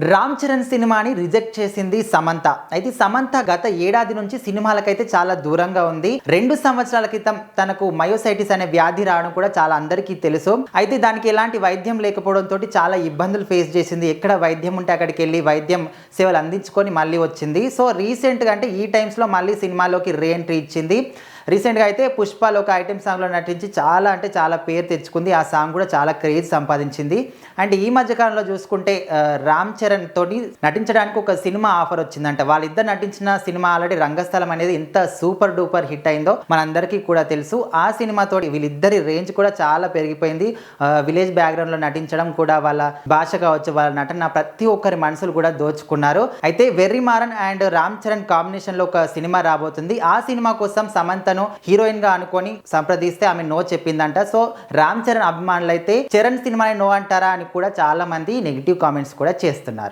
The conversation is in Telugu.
రామ్ చరణ్ సినిమాని రిజెక్ట్ చేసింది సమంత. అయితే సమంత గత ఏడాది నుంచి సినిమాలకైతే చాలా దూరంగా ఉంది. 2 సంవత్సరాల క్రితం తనకు మయోసైటిస్ అనే వ్యాధి రావడం కూడా చాలా అందరికీ తెలుసు. అయితే దానికి ఎలాంటి వైద్యం లేకపోవడంతో చాలా ఇబ్బందులు ఫేస్ చేసింది. ఎక్కడ వైద్యం ఉంటే అక్కడికి వెళ్ళి వైద్యం సేవలు అందించుకొని మళ్ళీ వచ్చింది. సో రీసెంట్గా అంటే ఈ టైమ్స్లో మళ్ళీ సినిమాలోకి రీ ఎంట్రీ ఇచ్చింది. రీసెంట్గా అయితే పుష్పలో ఒక ఐటెం సాంగ్లో నటించి చాలా పేరు తెచ్చుకుంది. ఆ సాంగ్ కూడా చాలా క్రేజ్ సంపాదించింది. అండ్ ఈ మధ్యకాలంలో చూసుకుంటే రామ్ చరణ్ తోటి నటించడానికి ఒక సినిమా ఆఫర్ వచ్చిందంట. వాళ్ళిద్దరు నటించిన సినిమా ఆల్రెడీ రంగస్థలం అనేది ఎంత సూపర్ డూపర్ హిట్ అయిందో మనందరికీ కూడా తెలుసు. ఆ సినిమాతోటి వీళ్ళిద్దరి రేంజ్ కూడా చాలా పెరిగిపోయింది. విలేజ్ బ్యాక్గ్రౌండ్లో నటించడం కూడా, వాళ్ళ భాష కావచ్చు, వాళ్ళ నటన ప్రతి ఒక్కరి మనసులు కూడా దోచుకున్నారు. అయితే వెర్రి మారన్ అండ్ రామ్ చరణ్ కాంబినేషన్లో ఒక సినిమా రాబోతుంది. ఆ సినిమా కోసం సమంత హీరోయిన్ గా అనుకొని సంప్రదిస్తే ఆమె నో చెప్పిందంట. సో రామ్ చరణ్ అభిమానులు అయితే చరణ్ సినిమాని నో అంటారా అని కూడా చాలా మంది నెగిటివ్ కామెంట్స్ కూడా చేస్తున్నారు.